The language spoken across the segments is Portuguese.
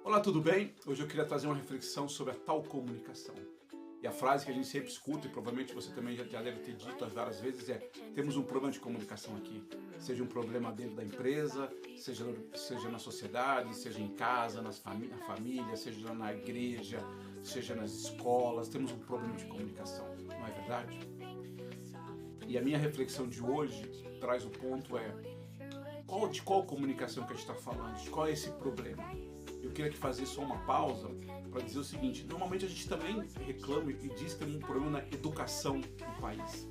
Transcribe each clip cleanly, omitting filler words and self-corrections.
Olá, tudo bem? Hoje eu queria trazer uma reflexão sobre a tal comunicação. E a frase que a gente sempre escuta, e provavelmente você também já deve ter dito várias vezes, é: temos um problema de comunicação aqui. Seja um problema dentro da empresa, seja na sociedade, seja em casa, na família, seja na igreja, seja nas escolas, temos um problema de comunicação, não é verdade? E a minha reflexão de hoje traz o ponto de qual comunicação que a gente está falando, de qual é esse problema. Eu queria aqui fazer só uma pausa para dizer o seguinte: normalmente a gente também reclama e diz que tem um problema na educação no país.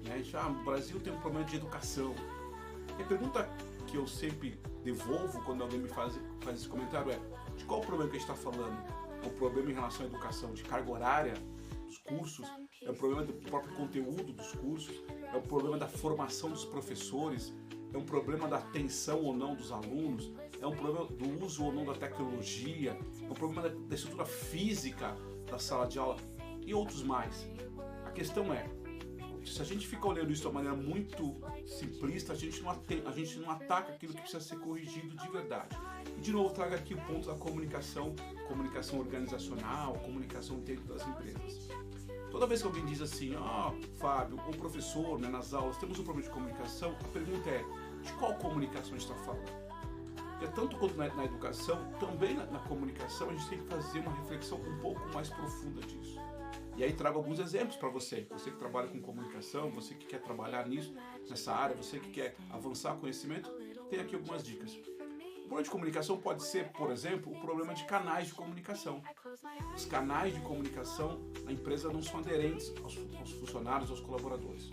Né? O Brasil tem um problema de educação. E a pergunta que eu sempre devolvo quando alguém me faz esse comentário é: de qual problema que a gente está falando? É o problema em relação à educação, de carga horária dos cursos? É o problema do próprio conteúdo dos cursos? É o problema da formação dos professores? É um problema da atenção ou não dos alunos? É um problema do uso ou não da tecnologia? É um problema da estrutura física da sala de aula? E outros mais. A questão é, se a gente fica olhando isso de uma maneira muito simplista, a gente não ataca aquilo que precisa ser corrigido de verdade. E de novo, trago aqui o ponto da comunicação organizacional, comunicação dentro das empresas. Toda vez que alguém diz assim: Fábio, ou professor, né, nas aulas, temos um problema de comunicação, a pergunta é: de qual comunicação a gente está falando? Porque tanto quanto na educação, também na comunicação, a gente tem que fazer uma reflexão um pouco mais profunda disso. E aí trago alguns exemplos para você que trabalha com comunicação, você que quer trabalhar nessa área, você que quer avançar conhecimento, tem aqui algumas dicas. O problema de comunicação pode ser, por exemplo, o problema de canais de comunicação. Os canais de comunicação na empresa não são aderentes aos funcionários, aos colaboradores.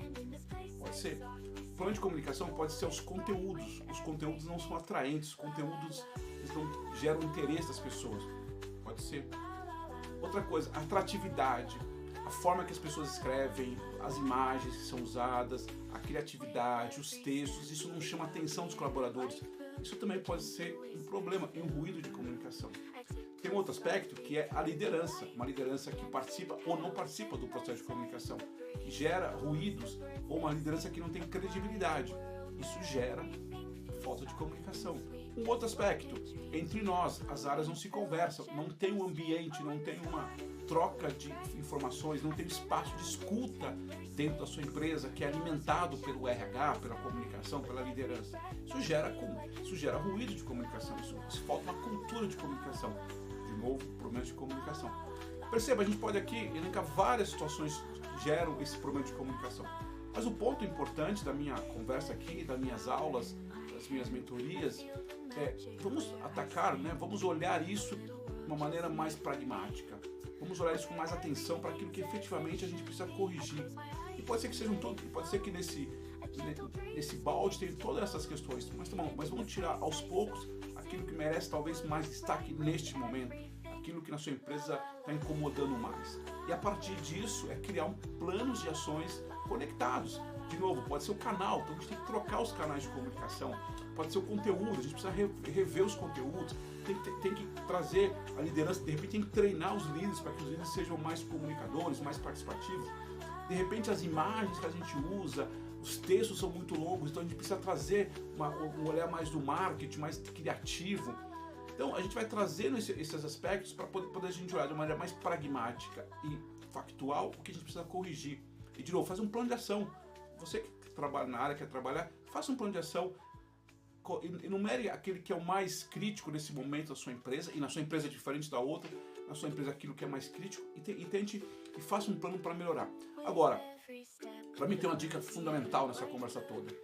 Pode ser. O problema de comunicação pode ser os conteúdos. Os conteúdos não são atraentes, os conteúdos não geram interesse das pessoas. Pode ser. Outra coisa, a atratividade. A forma que as pessoas escrevem, as imagens que são usadas, a criatividade, os textos, isso não chama a atenção dos colaboradores. Isso também pode ser um problema e um ruído de comunicação. Tem um outro aspecto que é a liderança. Uma liderança que participa ou não participa do processo de comunicação, que gera ruídos, ou uma liderança que não tem credibilidade. Isso gera falta de comunicação. Um outro aspecto, entre nós, as áreas não se conversam, não tem um ambiente, não tem uma troca de informações, não tem espaço de escuta dentro da sua empresa que é alimentado pelo RH, pela comunicação, pela liderança. Isso gera ruído de comunicação, isso falta uma cultura de comunicação. De novo, problemas de comunicação. Perceba, a gente pode aqui elencar várias situações que geram esse problema de comunicação. Mas o ponto importante da minha conversa aqui, das minhas aulas, das minhas mentorias, vamos atacar, vamos olhar isso de uma maneira mais pragmática. Vamos olhar isso com mais atenção para aquilo que efetivamente a gente precisa corrigir. E pode ser que seja pode ser que nesse balde tenha todas essas questões, mas tá bom, mas vamos tirar aos poucos aquilo que merece talvez mais destaque neste momento, aquilo que na sua empresa está incomodando mais. E a partir disso criar planos de ações conectados. De novo, pode ser o canal, então a gente tem que trocar os canais de comunicação, pode ser o conteúdo, a gente precisa rever os conteúdos, tem que trazer a liderança, de repente tem que treinar os líderes para que os líderes sejam mais comunicadores, mais participativos. De repente as imagens que a gente usa, os textos são muito longos, então a gente precisa trazer um olhar mais do marketing, mais criativo. Então a gente vai trazendo esses aspectos para poder a gente olhar de uma maneira mais pragmática e factual o que a gente precisa corrigir. E de novo, faz um plano de ação. Você que trabalha na área, quer trabalhar, faça um plano de ação. Enumere aquele que é o mais crítico nesse momento da sua empresa, e na sua empresa é diferente da outra, na sua empresa aquilo que é mais crítico, e tente e faça um plano para melhorar. Agora, para mim tem uma dica fundamental nessa conversa toda.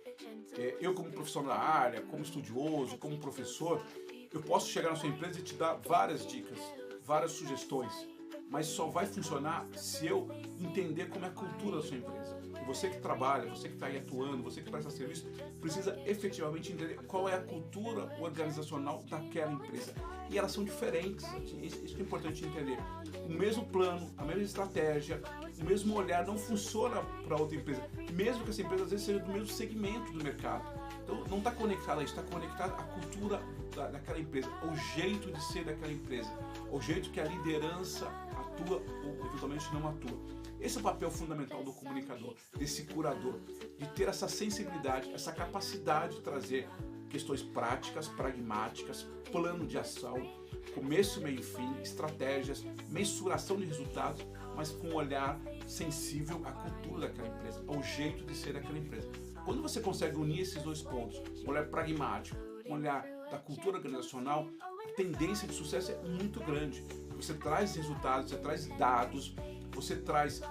Eu como profissional da área, como estudioso, como professor, eu posso chegar na sua empresa e te dar várias dicas, várias sugestões, mas só vai funcionar se eu entender como é a cultura da sua empresa. E você que trabalha, você que está aí atuando, você que presta serviço, precisa efetivamente entender qual é a cultura organizacional daquela empresa. E elas são diferentes, isso que é importante entender. O mesmo plano, a mesma estratégia, o mesmo olhar não funciona para outra empresa, mesmo que essa empresa às vezes seja do mesmo segmento do mercado. Então não está conectada a isso, está conectada à cultura daquela empresa, ao jeito de ser daquela empresa, ao jeito que a liderança atua ou eventualmente não atua. Esse é o papel fundamental do comunicador, desse curador, de ter essa sensibilidade, essa capacidade de trazer questões práticas, pragmáticas, plano de ação, começo, meio e fim, estratégias, mensuração de resultados, mas com um olhar sensível à cultura daquela empresa, ao jeito de ser daquela empresa. Quando você consegue unir esses dois pontos, um olhar pragmático, um olhar da cultura organizacional, a tendência de sucesso é muito grande. Você traz resultados, você traz dados, você traz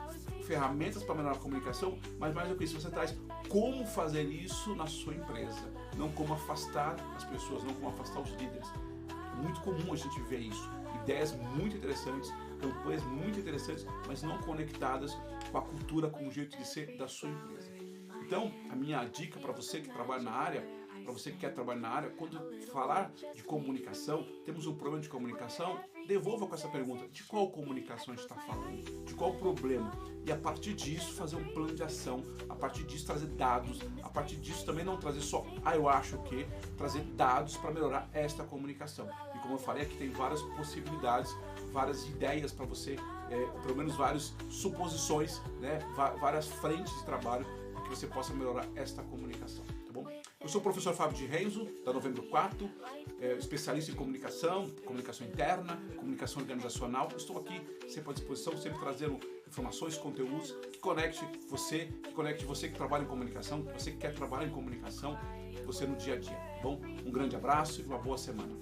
ferramentas para melhorar a comunicação, mas mais do que isso, você traz como fazer isso na sua empresa, não como afastar as pessoas, não como afastar os líderes. É muito comum a gente ver isso. Ideias muito interessantes, campanhas muito interessantes, mas não conectadas com a cultura, com o jeito de ser da sua empresa. Então, a minha dica para você que trabalha na área, para você que quer trabalhar na área, quando falar de comunicação, temos um problema de comunicação, devolva com essa pergunta: de qual comunicação a gente está falando? De qual problema? E a partir disso fazer um plano de ação, a partir disso trazer dados, a partir disso também não trazer só eu acho que, trazer dados para melhorar esta comunicação. E como eu falei, aqui tem várias possibilidades, várias ideias para você, pelo menos várias suposições, né? Várias frentes de trabalho para que você possa melhorar esta comunicação, tá bom? Eu sou o professor Fábio de Renzo, da Novembro 4, especialista em comunicação, comunicação interna, comunicação organizacional. Estou aqui sempre à disposição, sempre trazendo informações, conteúdos que conecte você que trabalha em comunicação, você que quer trabalhar em comunicação, você no dia a dia. Bom, um grande abraço e uma boa semana.